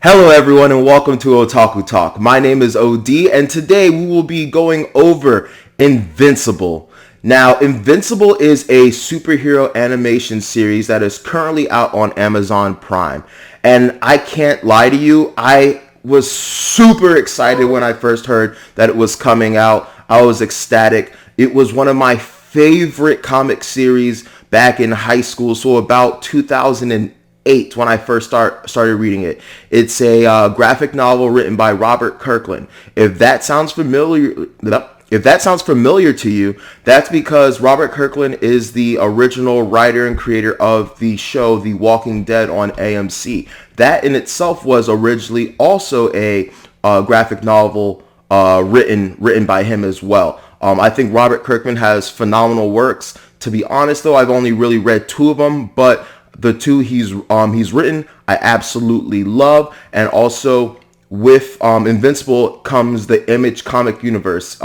Hello everyone and welcome to Otaku Talk. My name is OD and today we will be going over Invincible. Now, Invincible is a superhero animation series that is currently out on Amazon Prime. And I can't lie to you, I was super excited when I first heard that it was coming out. I was ecstatic. It was one of my favorite comic series back in high school, so about 2008 when I first started reading it. It's a graphic novel written by Robert Kirkland. If that sounds familiar to you, that's because Robert Kirkland is the original writer and creator of the show The Walking Dead on AMC. That in itself was originally also a graphic novel written by him as well. I think Robert Kirkman has phenomenal works. To be honest, though, I've only really read two of them, but the two he's written, I absolutely love. And also with Invincible comes the Image comic universe.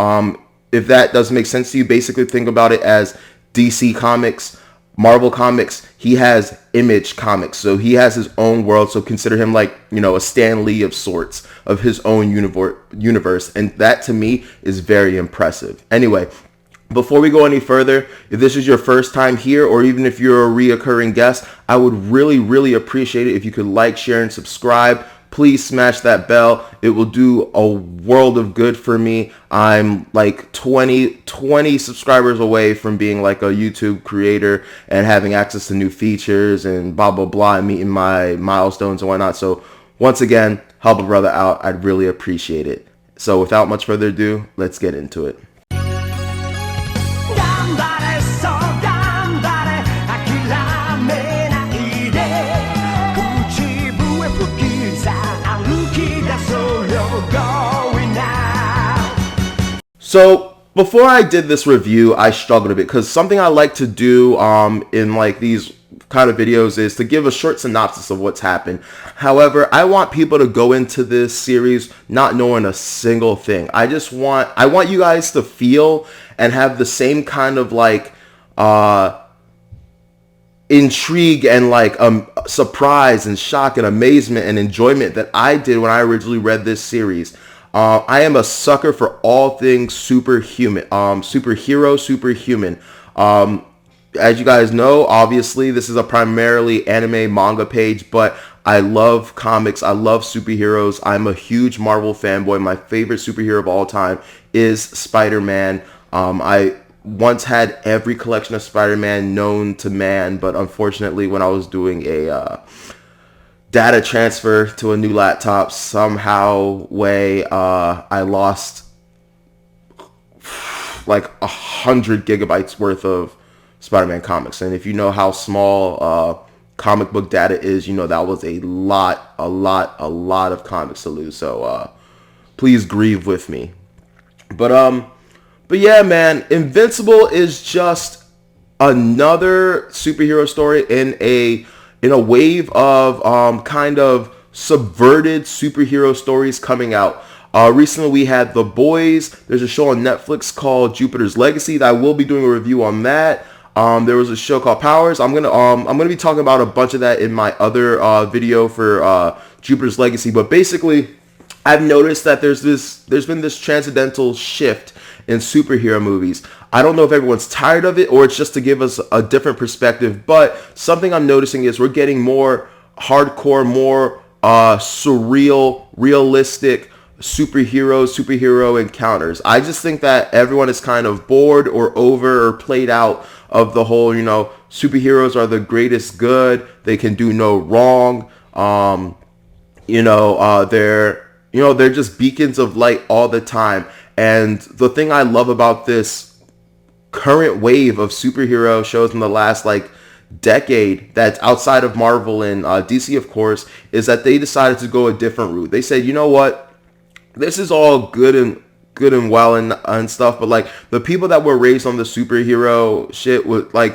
If that doesn't make sense to you, basically think about it as DC Comics, Marvel Comics. He has Image Comics, so he has his own world. So consider him like, a Stan Lee of sorts, of his own universe, and that to me is very impressive. Anyway, before we go any further, if this is your first time here, or even if you're a reoccurring guest, I would really appreciate it if you could like, share, and subscribe. Please smash that bell. It will do a world of good for me. I'm like 20 subscribers away from being like a YouTube creator and having access to new features and blah, blah, blah, and meeting my milestones and whatnot. So once again, help a brother out. I'd really appreciate it. So without much further ado, let's get into it. So before I did this review, I struggled a bit because something I like to do in like these kind of videos is to give a short synopsis of what's happened. However, I want people to go into this series not knowing a single thing. I want you guys to feel and have the same kind of like intrigue and like surprise and shock and amazement and enjoyment that I did when I originally read this series. I am a sucker for all things superhuman, superhuman. As you guys know, obviously this is a primarily anime manga page, but I love comics. I love superheroes. I'm a huge Marvel fanboy. My favorite superhero of all time is Spider-Man. I once had every collection of Spider-Man known to man, but unfortunately when I was doing a data transfer to a new laptop, I lost like 100 gigabytes worth of Spider-Man comics. And if you know how small comic book data is, that was a lot of comics to lose. So please grieve with me. But yeah, man, Invincible is just another superhero story in a wave of kind of subverted superhero stories coming out. Recently we had The Boys. There's a show on Netflix called Jupiter's Legacy that I will be doing a review on that. There was a show called Powers. I'm gonna be talking about a bunch of that in my other video for Jupiter's Legacy. But basically, I've noticed that there's been this transcendental shift in superhero movies. I don't know if everyone's tired of it or it's just to give us a different perspective, but something I'm noticing is we're getting more hardcore, more surreal, realistic superhero encounters. I just think that everyone is kind of bored or over or played out of the whole, superheroes are the greatest good, they can do no wrong. They're just beacons of light all the time. And the thing I love about this current wave of superhero shows in the last decade that's outside of Marvel and DC, of course, is that they decided to go a different route. They said, you know what, this is all good and well and stuff, but the people that were raised on the superhero shit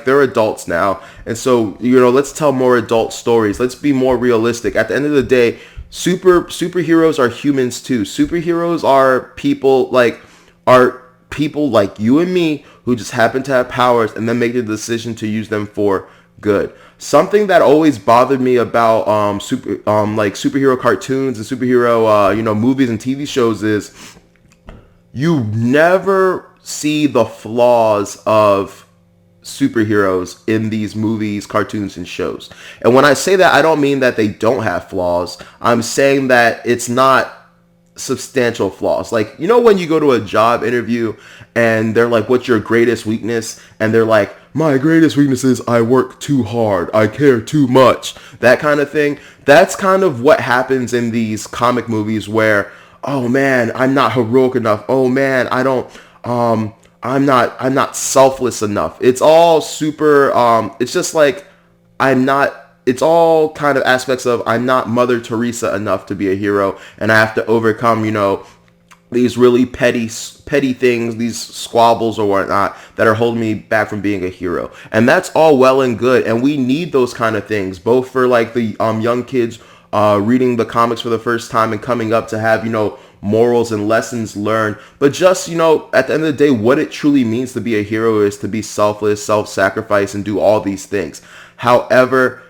they're adults now, and so let's tell more adult stories. Let's be more realistic. At the end of the day, superheroes are humans too. Superheroes are people like you and me who just happen to have powers and then make the decision to use them for good. Something that always bothered me about like superhero cartoons and superhero movies and TV shows is you never see the flaws of superheroes in these movies, cartoons, and shows. And when I say that, I don't mean that they don't have flaws. I'm saying that it's not substantial flaws. Like, when you go to a job interview and they're like, what's your greatest weakness? And they're like, my greatest weakness is I work too hard. I care too much. That kind of thing. That's kind of what happens in these comic movies where, oh man, I'm not heroic enough. Oh man, I'm not selfless enough. It's all super, it's just like, it's all kind of aspects of I'm not Mother Teresa enough to be a hero, and I have to overcome, these really petty things, these squabbles or whatnot that are holding me back from being a hero. And that's all well and good, and we need those kind of things, both for like the young kids reading the comics for the first time and coming up to have, morals and lessons learned. But just, at the end of the day, what it truly means to be a hero is to be selfless, self-sacrifice, and do all these things. However,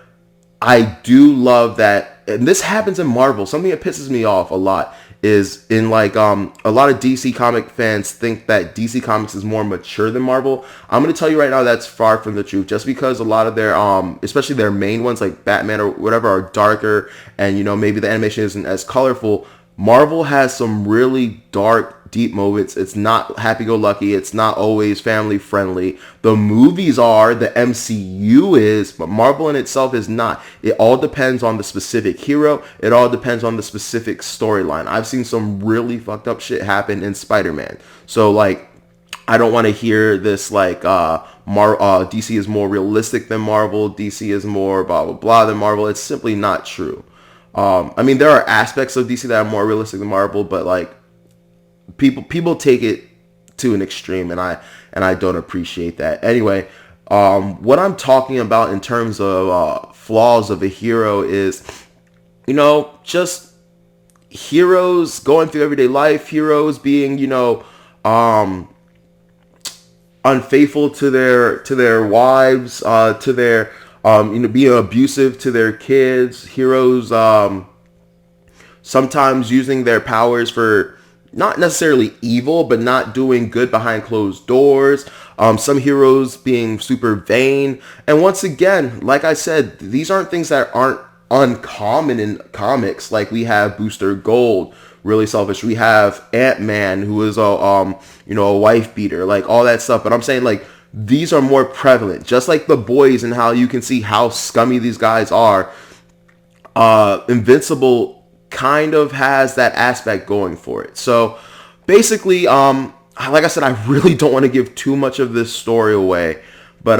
I do love that, and this happens in Marvel. Something that pisses me off a lot is in like a lot of DC comic fans think that DC Comics is more mature than Marvel. I'm going to tell you right now that's far from the truth. Just because a lot of their especially their main ones like Batman or whatever are darker, and maybe the animation isn't as colorful, Marvel has some really dark, deep moments. It's not happy-go-lucky. It's not always family-friendly. The movies are, the MCU is, but Marvel in itself is not. It all depends on the specific hero. It all depends on the specific storyline. I've seen some really fucked up shit happen in Spider-Man. So, like, I don't want to hear this, like, DC is more realistic than Marvel. DC is more blah, blah, blah than Marvel. It's simply not true. I mean, there are aspects of DC that are more realistic than Marvel, but like people take it to an extreme, and I don't appreciate that. Anyway, what I'm talking about in terms of flaws of a hero is, just heroes going through everyday life, heroes being, unfaithful to their wives, to their being abusive to their kids, heroes sometimes using their powers for not necessarily evil, but not doing good behind closed doors. Some heroes being super vain. And once again, like I said, these aren't things that aren't uncommon in comics. Like we have Booster Gold, really selfish. We have Ant-Man, who is a wife beater, like all that stuff. But I'm saying like, these are more prevalent, just like the boys and how you can see how scummy these guys are. Invincible kind of has that aspect going for it. So basically, like I said, I really don't want to give too much of this story away. But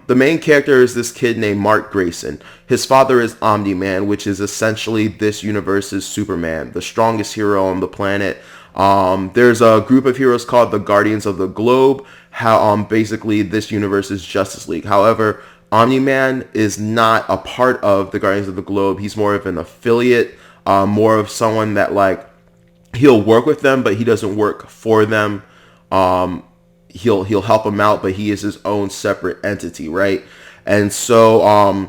the main character is this kid named Mark Grayson. His father is Omni-Man, which is essentially this universe's Superman, the strongest hero on the planet. There's a group of heroes called the Guardians of the Globe. How basically this universe is Justice League. However, Omni-Man is not a part of the Guardians of the Globe. He's more of an affiliate, more of someone that like he'll work with them, but he doesn't work for them. He'll help them out, but he is his own separate entity, right? And so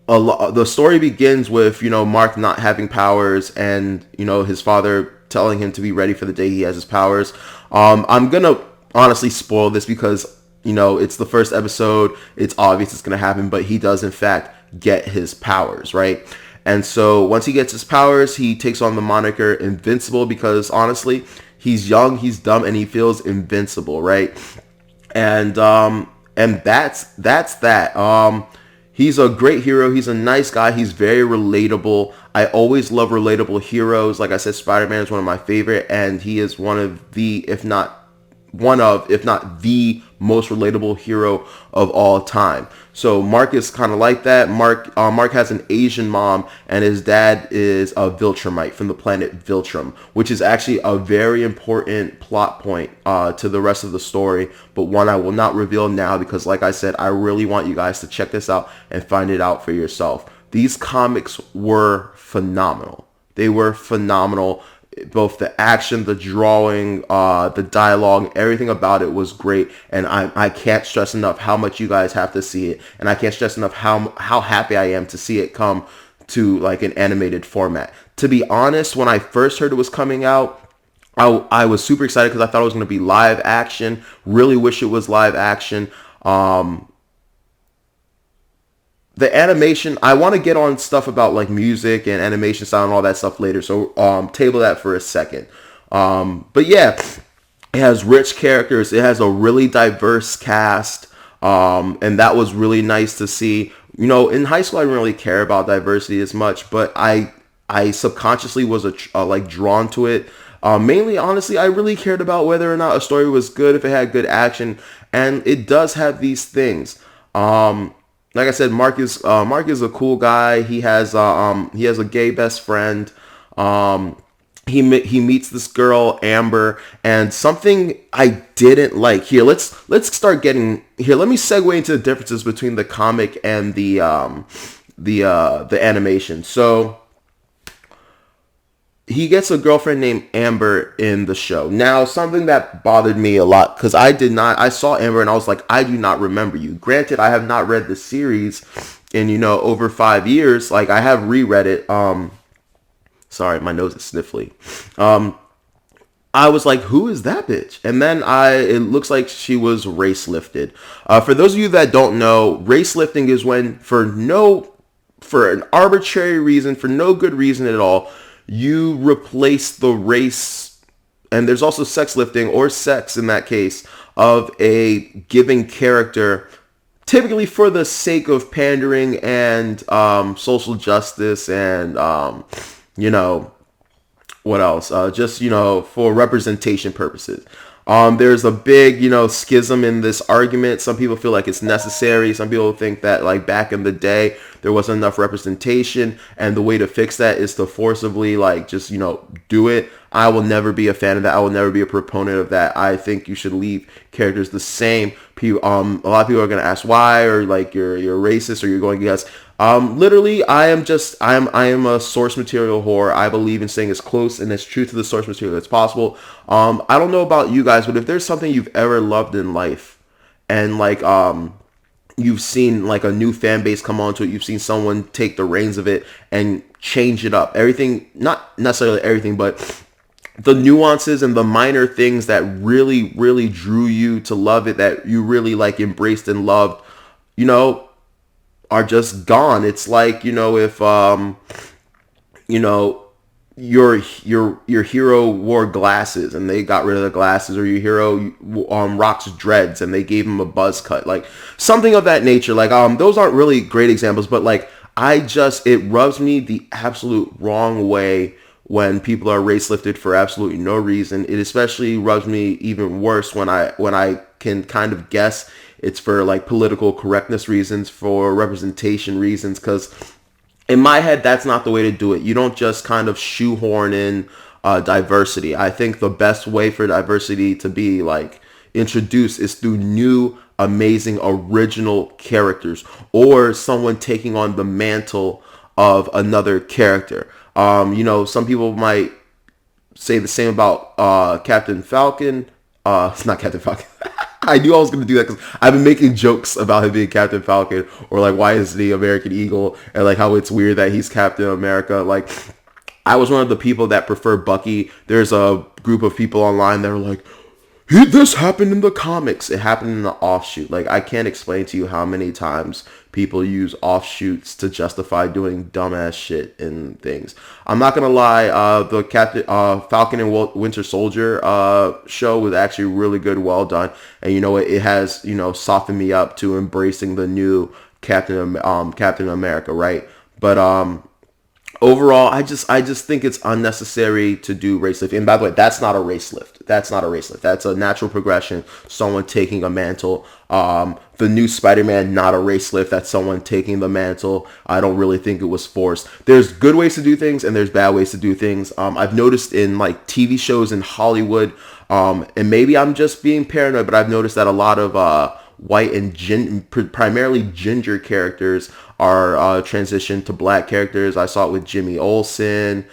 the story begins with Mark not having powers, and his father telling him to be ready for the day he has his powers. I'm gonna honestly spoil this because it's the first episode. It's obvious it's gonna happen, but he does in fact get his powers, right? And so once he gets his powers, he takes on the moniker Invincible because honestly, he's young, he's dumb, and he feels invincible, right? And that's that. He's a great hero. He's a nice guy. He's very relatable. I always love relatable heroes. Like I said, Spider-Man is one of my favorite, and he is one of the, if not the most relatable hero of all time. So Mark is kind of like that. Mark has an Asian mom, and his dad is a Viltrumite from the planet Viltrum, which is actually a very important plot point to the rest of the story, but one I will not reveal now because, like I said, I really want you guys to check this out and find it out for yourself. These comics were phenomenal. They were phenomenal. both the action, the drawing, the dialogue, everything about it was great. And I can't stress enough how much you guys have to see it. And I can't stress enough how happy I am to see it come to like an animated format. To be honest, when I first heard it was coming out, I was super excited because I thought it was going to be live action. Really wish it was live action. The animation, I want to get on stuff about like music and animation style and all that stuff later. So table that for a second. But yeah, it has rich characters. It has a really diverse cast. And that was really nice to see. You know, in high school, I didn't really care about diversity as much, but I subconsciously was like drawn to it. Mainly, honestly, I really cared about whether or not a story was good, if it had good action, and it does have these things. Like I said, Mark is a cool guy. He has a gay best friend. He meets this girl Amber, and something I didn't like. Here, let's start getting here. Let me segue into the differences between the comic and the animation. So he gets a girlfriend named Amber in the show. Now, something that bothered me a lot, because I saw Amber and I was like, I do not remember you. Granted, I have not read the series in, over 5 years. Like, I have reread it. Sorry, my nose is sniffly. I was like, who is that bitch? And then it looks like she was race lifted. For those of you that don't know, race lifting is when, for an arbitrary reason, for no good reason at all, you replace the race, and there's also sex lifting, or sex in that case, of a given character, typically for the sake of pandering and social justice and, what else? Just, for representation purposes. There's a big, schism in this argument. Some people feel like it's necessary. Some people think that, like, back in the day, there wasn't enough representation, and the way to fix that is to forcibly, like, just, do it. I will never be a fan of that. I will never be a proponent of that. I think you should leave characters the same. A lot of people are going to ask why, or like you're racist, or you're going against. Literally, I am a source material whore. I believe in staying as close and as true to the source material as possible. I don't know about you guys, but if there's something you've ever loved in life, and like you've seen like a new fan base come onto it, you've seen someone take the reins of it and change it up. Everything, not necessarily everything, but the nuances and the minor things that really, really drew you to love it, that you really like embraced and loved, are just gone. It's like, if your hero wore glasses and they got rid of the glasses, or your hero rocks dreads and they gave him a buzz cut, like something of that nature. Like those aren't really great examples, but like it rubs me the absolute wrong way when people are race lifted for absolutely no reason. It especially rubs me even worse when I can kind of guess it's for like political correctness reasons, for representation reasons, because in my head, that's not the way to do it. You don't just kind of shoehorn in diversity. I think the best way for diversity to be like introduced is through new, amazing, original characters, or someone taking on the mantle of another character. Some people might say the same about Captain Falcon. It's not Captain Falcon. I knew I was going to do that because I've been making jokes about him being Captain Falcon, or like, why is the American Eagle, and like how it's weird that he's Captain America. Like, I was one of the people that prefer Bucky. There's a group of people online that are like, this happened in the comics. It happened in the offshoot. Like, I can't explain to you how many times people use offshoots to justify doing dumbass shit and things. I'm not gonna lie, the Falcon and Winter Soldier show was actually really good, well done, and it has softened me up to embracing the new Captain America, right? But overall, I just think it's unnecessary to do race lift. And by the way, that's not a race lift. That's a natural progression. Someone taking a mantle. The new Spider-Man, not a race lift. That's someone taking the mantle. I don't really think it was forced. There's good ways to do things and there's bad ways to do things. I've noticed in like TV shows in Hollywood, and maybe I'm just being paranoid, but I've noticed that a lot of white and primarily ginger characters are transitioned to black characters. I saw it with Jimmy Olsen.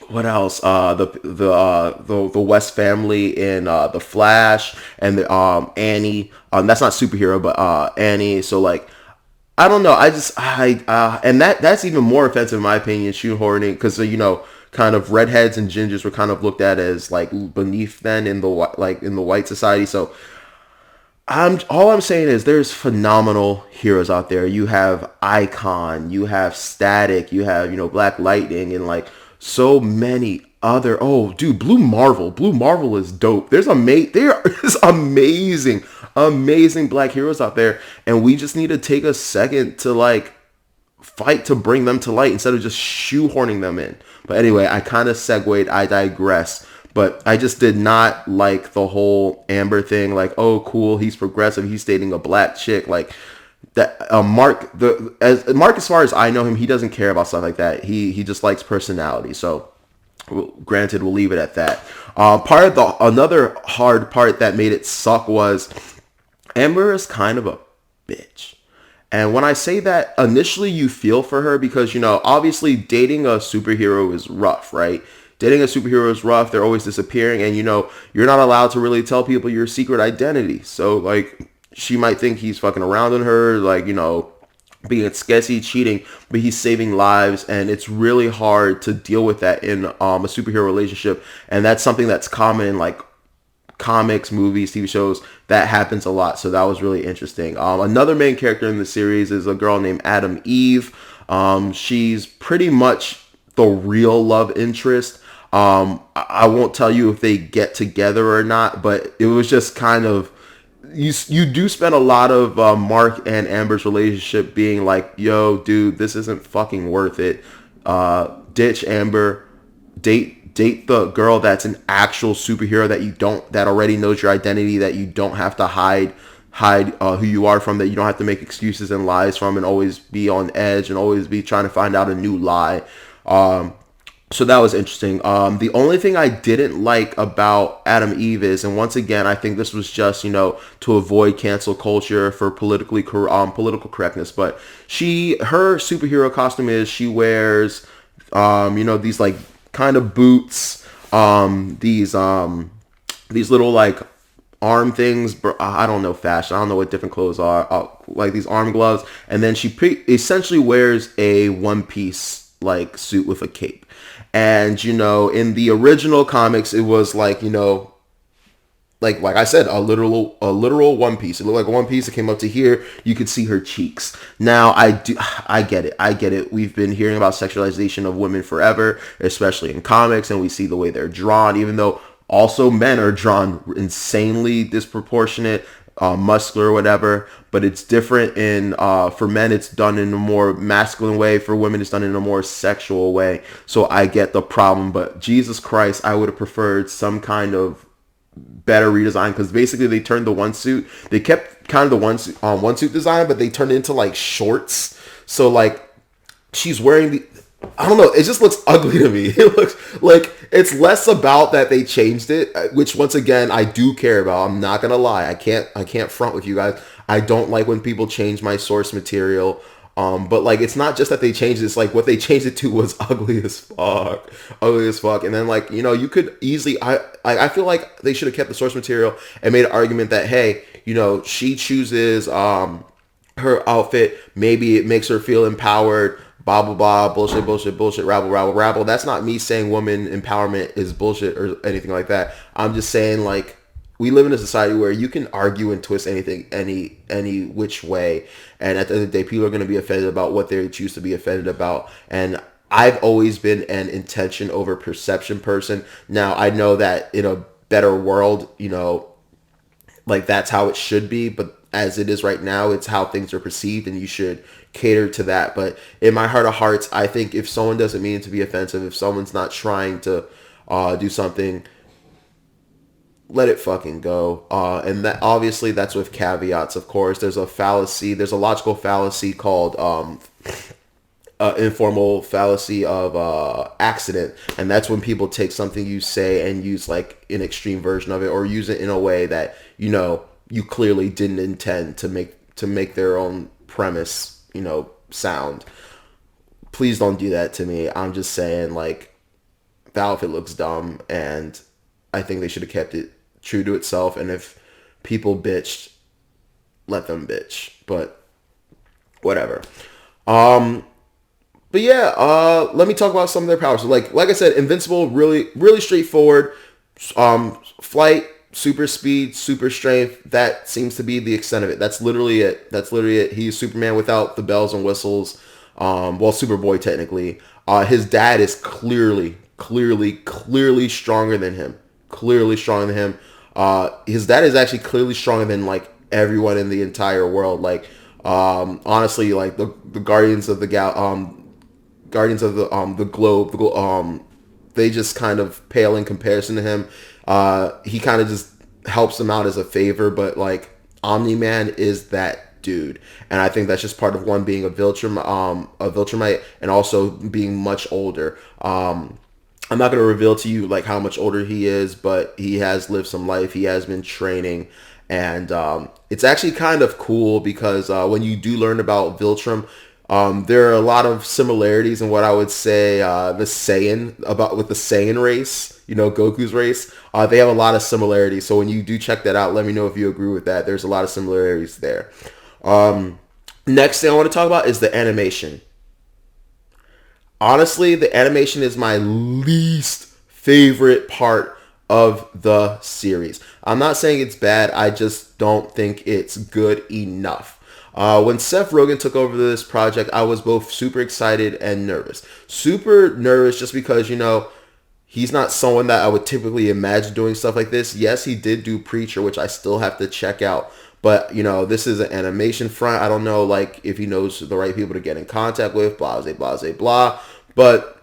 what else? The West family in the Flash and the Annie. That's not superhero, but Annie. So like, I don't know. And that's even more offensive in my opinion. Shoehorning because kind of redheads and gingers were kind of looked at as like beneath then in the in the white society. So I'm saying is there's phenomenal heroes out there. You have Icon, you have Static, you have Black Lightning, and like so many other. Oh, dude, Blue Marvel. Blue Marvel is dope. There is amazing black heroes out there, and we just need to take a second to like fight to bring them to light instead of just shoehorning them in. But anyway, I kind of segued. I digress. But I just did not like the whole Amber thing. Like, oh, cool, he's progressive. He's dating a black chick. Like that. Mark, as far as I know him, he doesn't care about stuff like that. He just likes personality. So, granted, we'll leave it at that. Another hard part that made it suck was Amber is kind of a bitch. And when I say that, initially you feel for her because, obviously dating a superhero is rough, right? Dating a superhero is rough. They're always disappearing. And, you're not allowed to really tell people your secret identity. So, like, she might think he's fucking around on her, like, being sketchy, cheating, but he's saving lives. And it's really hard to deal with that in a superhero relationship. And that's something that's common in, like, comics, movies, TV shows. That happens a lot. So that was really interesting. Another main character in the series is a girl named Adam Eve. She's pretty much the real love interest. I won't tell you if they get together or not, but it was just kind of you do spend a lot of Mark and Amber's relationship being like, yo, dude, this isn't fucking worth it. Ditch Amber, date the girl that's an actual superhero that already knows your identity, that you don't have to hide who you are from, that you don't have to make excuses and lies from, and always be on edge and always be trying to find out a new lie. So that was interesting. The only thing I didn't like about Adam Eve is, and once again, I think this was just, to avoid cancel culture for political correctness, but her superhero costume is she wears, these like kind of boots, these little like arm things. I don't know fashion. I don't know what different clothes are. Like these arm gloves, and then she essentially wears a one piece like suit with a cape. And in the original comics, it was like like I said, a literal one piece. It looked like a one piece. It came up to here. You could see her cheeks. Now I get it. We've been hearing about sexualization of women forever, especially in comics, and we see the way they're drawn. Even though also men are drawn insanely disproportionate, muscular or whatever, but it's different for men it's done in a more masculine way, for women it's done in a more sexual way. So I get the problem, but Jesus Christ, I would have preferred some kind of better redesign, because basically they turned the one suit, they kept kind of the one suit design, but they turned it into like shorts. So like she's wearing I don't know, it just looks ugly to me. It looks like it's less about that they changed it, which once again I do care about. I'm not gonna lie, I can't front with you guys. I don't like when people change my source material. But like it's not just that they changed it, it's like what they changed it to was ugly as fuck. And then like you could easily I feel like they should have kept the source material and made an argument that hey, she chooses her outfit, maybe it makes her feel empowered. Blah, blah, blah, bullshit, rabble. That's not me saying woman empowerment is bullshit or anything like that. I'm just saying, like, we live in a society where you can argue and twist anything, any which way. And at the end of the day, people are going to be offended about what they choose to be offended about. And I've always been an intention over perception person. Now, I know that in a better world, like that's how it should be. But as it is right now, it's how things are perceived, and you should cater to that. But in my heart of hearts, I think if someone doesn't mean to be offensive, if someone's not trying to do something, let it fucking go. And that obviously that's with caveats. Of course, there's a logical fallacy called informal fallacy of accident, and that's when people take something you say and use like an extreme version of it, or use it in a way that you clearly didn't intend to make their own premise sound. Please don't do that to me. I'm just saying, like, the outfit looks dumb, and I think they should have kept it true to itself. And if people bitched, let them bitch. But whatever. But yeah, let me talk about some of their powers. So like I said, Invincible, really really straightforward. Flight, super speed, super strength. That seems to be the extent of it. That's literally it. That's literally it. He's Superman without the bells and whistles. Well, Superboy technically. His dad is clearly stronger than him. Clearly stronger than him. His dad is actually clearly stronger than like everyone in the entire world. Like, honestly, like the Guardians of the Guardians of the Globe, they just kind of pale in comparison to him. He kind of just helps them out as a favor, but like Omni-Man is that dude, and I think that's just part of one being a Viltrumite, and also being much older. I'm not going to reveal to you like how much older he is, but he has lived some life. He has been training, and it's actually kind of cool because when you do learn about Viltrum, there are a lot of similarities in what I would say with the Saiyan race, Goku's race. They have a lot of similarities. So when you do check that out, let me know if you agree with that. There's a lot of similarities there. Next thing I want to talk about is the animation. Honestly, the animation is my least favorite part of the series. I'm not saying it's bad. I just don't think it's good enough. When Seth Rogen took over this project, I was both super excited and nervous. Super nervous just because, he's not someone that I would typically imagine doing stuff like this. Yes, he did do Preacher, which I still have to check out. But, this is an animation front. I don't know, like, if he knows the right people to get in contact with, blah, blah, blah, blah. But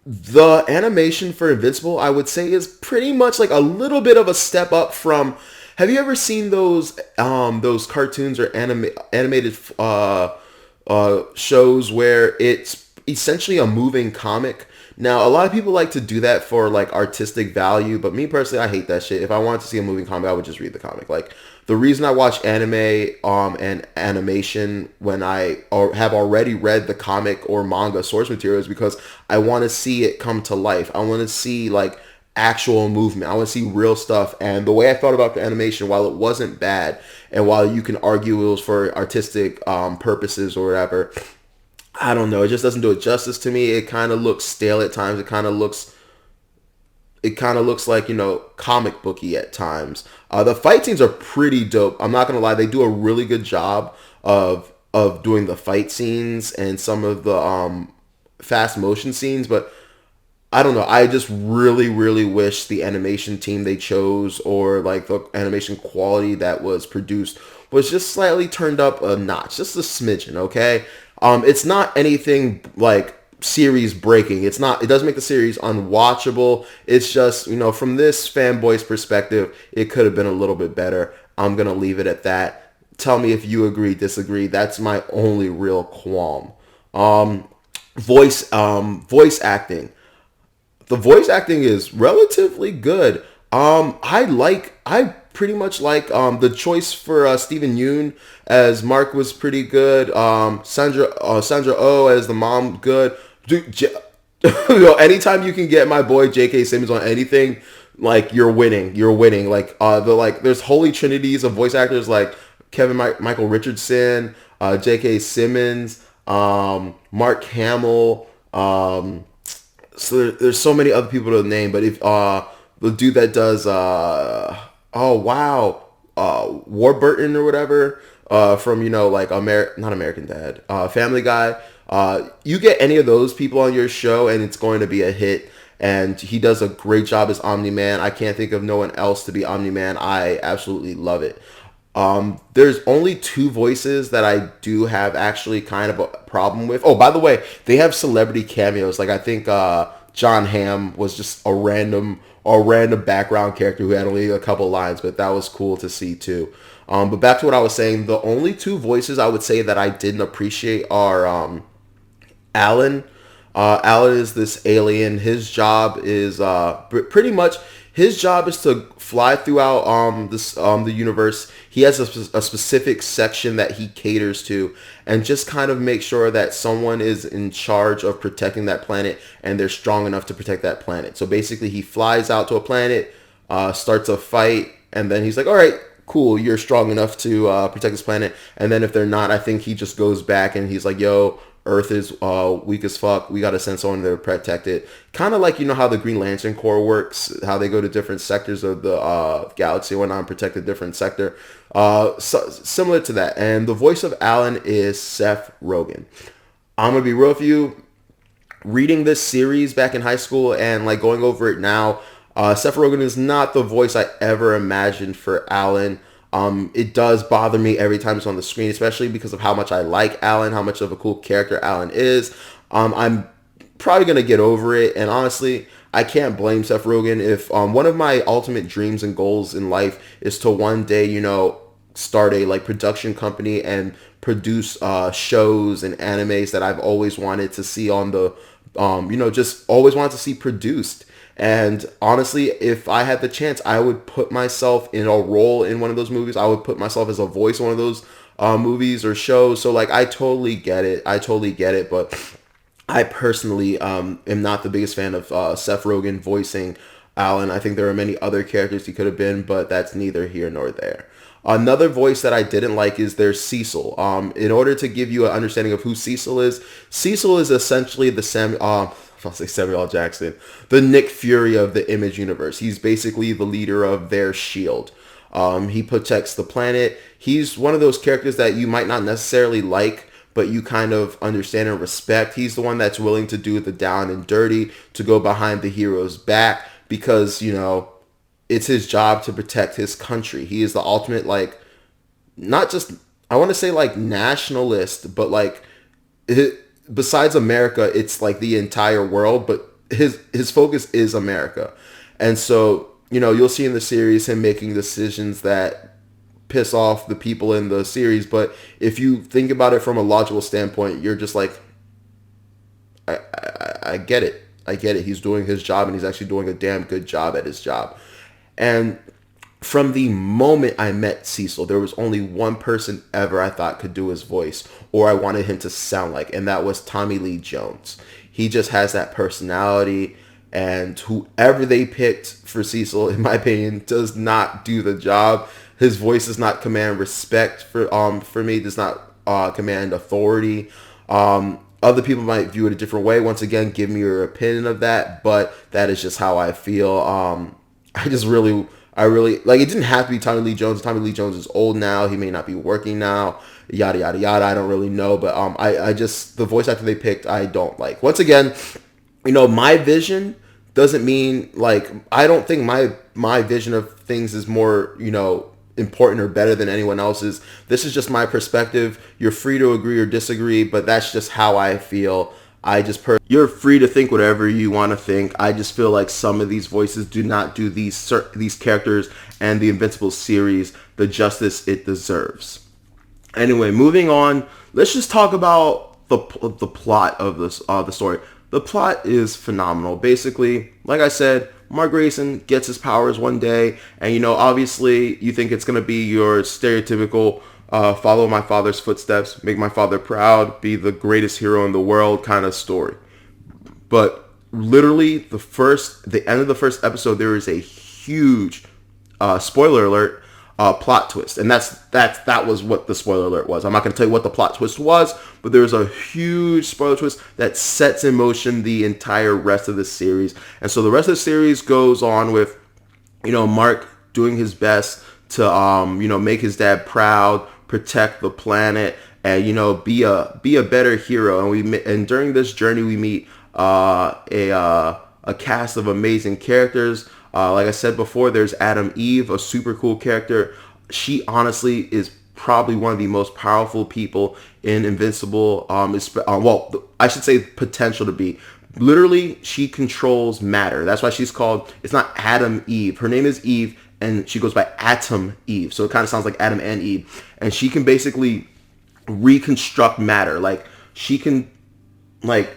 the animation for Invincible, I would say, is pretty much like a little bit of a step up from... Have you ever seen those cartoons or animated shows where it's essentially a moving comic? Now, a lot of people like to do that for like artistic value, but me personally, I hate that shit. If I wanted to see a moving comic, I would just read the comic. Like, the reason I watch anime and animation when I have already read the comic or manga source material is because I want to see it come to life. I want to see like actual movement. I want to see real stuff. And the way I thought about the animation, while it wasn't bad, and while you can argue it was for artistic purposes or whatever, I don't know. It just doesn't do it justice to me. It kind of looks stale at times. It kind of looks like, comic booky at times. The fight scenes are pretty dope. I'm not going to lie. They do a really good job of doing the fight scenes and some of the fast motion scenes. But I don't know. I just really, really wish the animation team they chose or like the animation quality that was produced was just slightly turned up a notch. Just a smidgen, okay? It's not anything like series breaking. It doesn't make the series unwatchable. It's just, from this fanboy's perspective, it could have been a little bit better. I'm going to leave it at that. Tell me if you agree, disagree. That's my only real qualm. Voice acting. The voice acting is relatively good. I pretty much like the choice for Stephen Yeun as Mark was pretty good. Sandra Oh as the mom, good. Dude, anytime you can get my boy J.K. Simmons on anything, like you're winning. Like there's holy trinities of voice actors like Michael Richardson, J.K. Simmons, Mark Hamill. So there's so many other people to name, but if the dude that does Warburton or whatever from like not American Dad, Family Guy, you get any of those people on your show and it's going to be a hit. And he does a great job as Omni-Man. I can't think of no one else to be Omni-Man. I absolutely love it. There's only two voices that I do have actually kind of a problem with. Oh, by the way, they have celebrity cameos. Like I think John Hamm was just a random background character who had only a couple lines, but that was cool to see too. But back to what I was saying, the only two voices I would say that I didn't appreciate are Alan. Alan is this alien. His job is pretty much His job is to fly throughout the universe. He has a specific section that he caters to, and just kind of make sure that someone is in charge of protecting that planet, and they're strong enough to protect that planet. So basically, he flies out to a planet, starts a fight, and then he's like, "All right, cool, you're strong enough to protect this planet." And then if they're not, I think he just goes back and he's like, "Yo, Earth is weak as fuck. We gotta send someone there to protect it." Kind of like, you know how the Green Lantern Corps works, how they go to different sectors of the galaxy and whatnot and protect a different sector. Similar to that. And the voice of Alan is Seth Rogen. I'm gonna be real with you. Reading this series back in high school and like going over it now, Seth Rogen is not the voice I ever imagined for Alan. It does bother me every time it's on the screen, especially because of how much I like Alan, how much of a cool character Alan is. I'm probably going to get over it. And honestly, I can't blame Seth Rogen. If one of my ultimate dreams and goals in life is to one day, you know, start a like production company and produce shows and animes that I've always wanted to see on the, you know, just always wanted to see produced. And honestly, if I had the chance, I would put myself in a role in one of those movies. I would put myself as a voice in one of those movies or shows. So like, I totally get it. I totally get it. But I personally am not the biggest fan of Seth Rogen voicing Alan. I think there are many other characters he could have been, but that's neither here nor there. Another voice that I didn't like is there's Cecil. In order to give you an understanding of who Cecil is essentially the I'll say Samuel L. Jackson, the Nick Fury of the Image universe. He's basically the leader of their shield. He protects the planet. He's one of those characters that you might not necessarily like, but you kind of understand and respect. He's the one that's willing to do the down and dirty, to go behind the hero's back, because, you know, it's his job to protect his country. He is the ultimate, like, not just, I want to say like nationalist, but like, besides America, it's like the entire world, but his focus is America. And so, you know, you'll see in the series him making decisions that piss off the people in the series. But if you think about it from a logical standpoint, you're just like, I get it. I get it. He's doing his job, and he's actually doing a damn good job at his job. And from the moment I met Cecil, there was only one person ever I thought could do his voice, or I wanted him to sound like, and that was Tommy Lee Jones. He just has that personality, and whoever they picked for Cecil, in my opinion, does not do the job. His voice does not command respect for me, does not command authority. Other people might view it a different way. Once again, give me your opinion of that, but that is just how I feel. I really, like, it didn't have to be Tommy Lee Jones. Tommy Lee Jones is old now. He may not be working now. Yada, yada, yada. I don't really know. But I just, the voice actor they picked, I don't like. Once again, you know, my vision doesn't mean, like, I don't think my vision of things is more, you know, important or better than anyone else's. This is just my perspective. You're free to agree or disagree, but that's just how I feel. You're free to think whatever you want to think. I just feel like some of these voices do not do these characters and the Invincible series the justice it deserves. Anyway, moving on. Let's just talk about the plot of this the story. The plot is phenomenal. Basically, like I said, Mark Grayson gets his powers one day, and, you know, obviously you think it's gonna be your stereotypical follow my father's footsteps, make my father proud, be the greatest hero in the world kind of story. But literally the end of the first episode, there is a huge spoiler alert plot twist, and that was what the spoiler alert was. I'm not going to tell you what the plot twist was, but there's a huge spoiler twist that sets in motion the entire rest of the series. And so the rest of the series goes on with, you know, Mark doing his best to you know, make his dad proud, protect the planet, and, you know, be a better hero. And during this journey we meet a cast of amazing characters. Like I said before, there's Adam Eve, a super cool character. She honestly is probably one of the most powerful people in Invincible. Well, I should say potential to be. Literally, she controls matter. That's why she's called, it's not Adam Eve. Her name is Eve, and she goes by Atom Eve. So it kind of sounds like Adam and Eve. And she can basically reconstruct matter. Like, she can, like,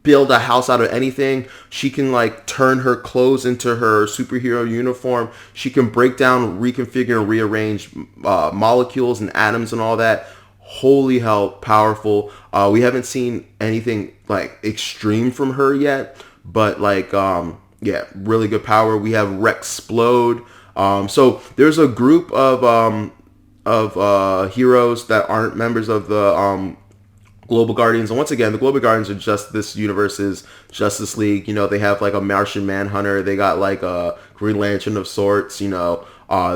build a house out of anything. She can like turn her clothes into her superhero uniform. She can break down, reconfigure, and rearrange molecules and atoms and all that. Holy hell, powerful. We haven't seen anything like extreme from her yet, but like yeah, really good power. We have Rexplode. So there's a group of heroes that aren't members of the Global Guardians. And once again, the Global Guardians are just this universe's Justice League. You know, they have like a Martian Manhunter. They got like a Green Lantern of sorts. You know,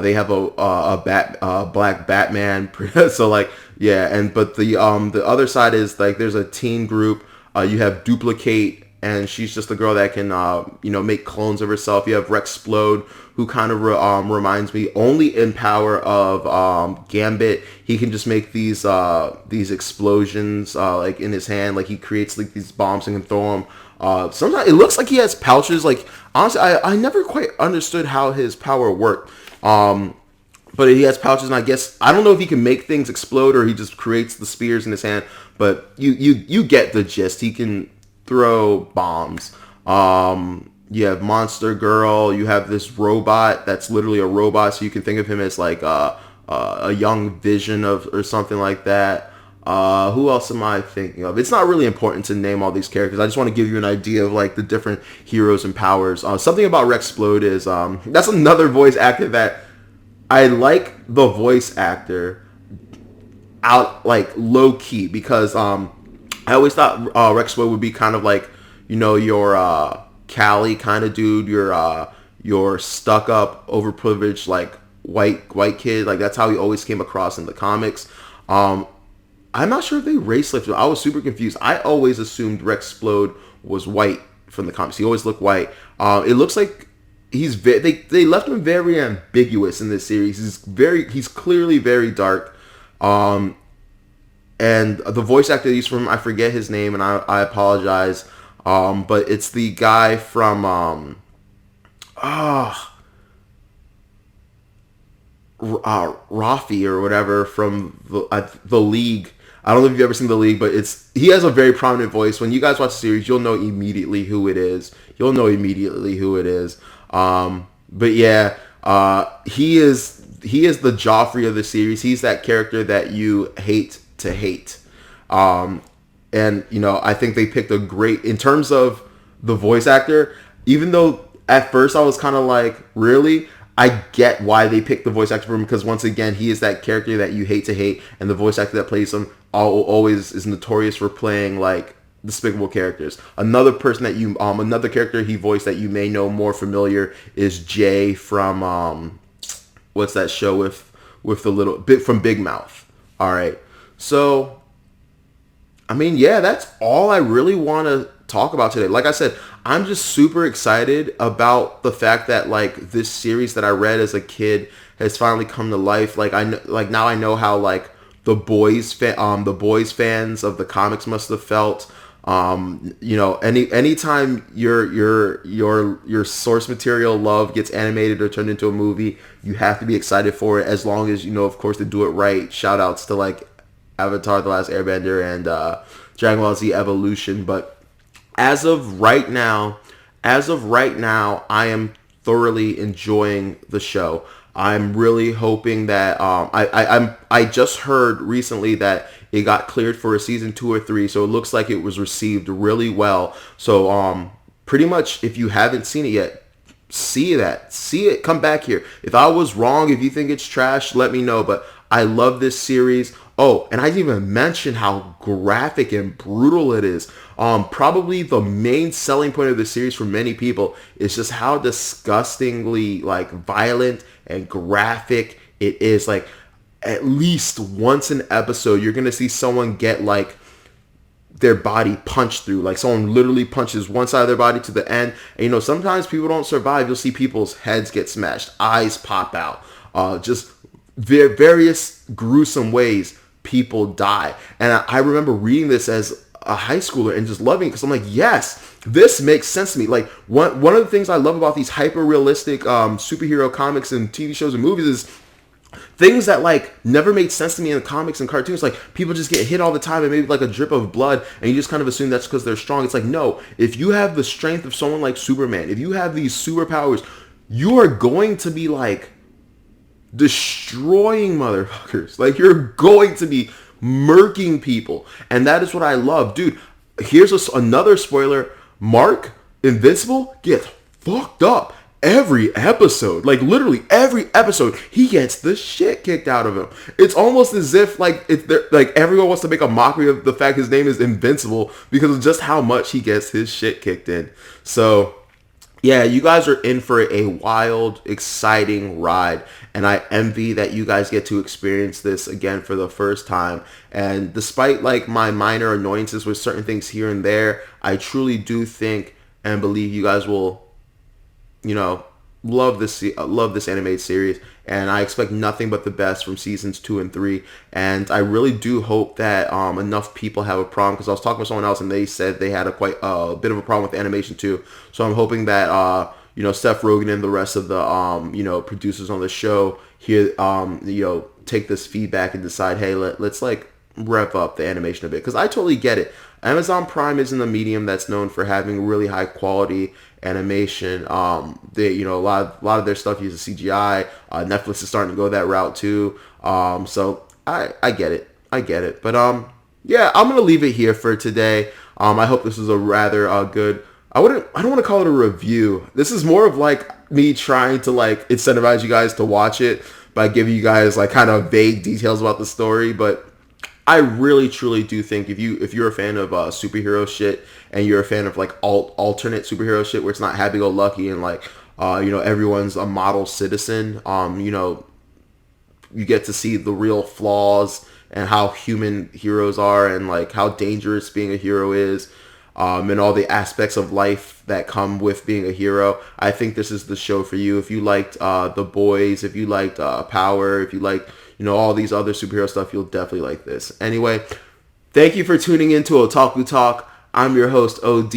they have a Black Batman. So like, yeah. And but the other side is like there's a teen group. You have Duplicate, and she's just a girl that can you know, make clones of herself. You have Rexplode, who kind of reminds me only in power of Gambit. He can just make these explosions like in his hand. Like he creates like these bombs and can throw them. Sometimes it looks like he has pouches. Like honestly, I never quite understood how his power worked. But he has pouches, and I guess I don't know if he can make things explode or he just creates the spears in his hand. But you get the gist. He can throw bombs. You have Monster Girl. You have this robot that's literally a robot, so you can think of him as like a young Vision of or something like that. Who else am I thinking of? It's not really important to name all these characters. I just want to give you an idea of like the different heroes and powers. Something about Rexplode is that's another voice actor that I like. The voice actor out like low key because I always thought Rexplode would be kind of like, you know, your Callie kind of dude, your stuck up, overprivileged like white kid. Like that's how he always came across in the comics. I'm not sure if they race lifted. I was super confused. I always assumed Rexplode was white from the comics. He always looked white. It looks like they left him very ambiguous in this series. He's clearly very dark. And the voice actor they used for him, I forget his name, and I apologize. But it's the guy from Rafi or whatever from the League. I don't know if you've ever seen the League, but he has a very prominent voice. When you guys watch the series, you'll know immediately who it is. But yeah, he is the Joffrey of the series. He's that character that you hate to hate. And, you know, I think they picked a great, in terms of the voice actor, even though at first I was kind of like, really? I get why they picked the voice actor for him, because once again, he is that character that you hate to hate, and the voice actor that plays him always is notorious for playing, like, despicable characters. Another character he voiced that you may know more familiar is Jay from, what's that show with the little bit from Big Mouth. All right. So, I mean, yeah, that's all I really want to talk about today. Like I said, I'm just super excited about the fact that like this series that I read as a kid has finally come to life. Like now I know how like the boys fans of the comics must have felt. You know, anytime your source material love gets animated or turned into a movie, you have to be excited for it, as long as, you know, of course, they do it right. Shout outs to like Avatar: The Last Airbender and Dragon Ball Z Evolution. But as of right now, I am thoroughly enjoying the show. I'm really hoping that I just heard recently that it got cleared for a season 2 or 3, so it looks like it was received really well. So pretty much, if you haven't seen it yet, see it, come back here. If I was wrong, if you think it's trash, let me know. But I love this series. Oh, and I didn't even mention how graphic and brutal it is. Probably the main selling point of the series for many people is just how disgustingly like violent and graphic it is. Like at least once an episode, you're gonna see someone get like their body punched through. Like someone literally punches one side of their body to the end. And you know, sometimes people don't survive. You'll see people's heads get smashed, eyes pop out, just various gruesome ways people die. And I remember reading this as a high schooler and just loving it, because I'm like, yes, this makes sense to me. Like one of the things I love about these hyper realistic superhero comics and TV shows and movies is things that like never made sense to me in the comics and cartoons. Like people just get hit all the time and maybe like a drip of blood, and you just kind of assume that's because they're strong. It's like, no, if you have the strength of someone like Superman, if you have these superpowers, you are going to be like destroying motherfuckers. Like you're going to be murking people, and that is what I love, dude. Here's another spoiler: Mark Invincible gets fucked up every episode. Like literally every episode, he gets the shit kicked out of him. It's almost as if like like everyone wants to make a mockery of the fact his name is Invincible because of just how much he gets his shit kicked in. So yeah, you guys are in for a wild, exciting ride, and I envy that you guys get to experience this again for the first time. And despite like my minor annoyances with certain things here and there, I truly do think and believe you guys will, you know, love this animated series, and I expect nothing but the best from seasons 2 and 3. And I really do hope that enough people have a problem, because I was talking with someone else and they said they had a quite bit of a problem with animation too. So I'm hoping that Seth Rogen and the rest of the producers on the show here take this feedback and decide, hey, let's like rev up the animation a bit, because I totally get it. Amazon Prime isn't a medium that's known for having really high quality animation. A lot of their stuff uses CGI. Netflix is starting to go that route too. So I get it. But yeah, I'm gonna leave it here for today. I hope this was a rather good. I don't want to call it a review. This is more of like me trying to like incentivize you guys to watch it by giving you guys like kind of vague details about the story, but I really truly do think if you're a fan of superhero shit, and you're a fan of like alternate superhero shit where it's not happy go lucky and like everyone's a model citizen, you get to see the real flaws and how human heroes are, and like how dangerous being a hero is, and all the aspects of life that come with being a hero. I think this is the show for you. If you liked The Boys, if you liked Power, if you liked all these other superhero stuff, you'll definitely like this. Anyway, thank you for tuning in to Otaku Talk. I'm your host, OD.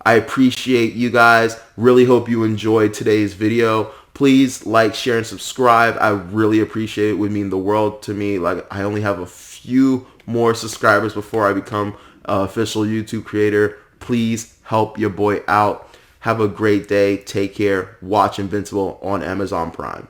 I appreciate you guys. Really hope you enjoyed today's video. Please like, share, and subscribe. I really appreciate it. It would mean the world to me. Like, I only have a few more subscribers before I become an official YouTube creator. Please help your boy out. Have a great day. Take care. Watch Invincible on Amazon Prime.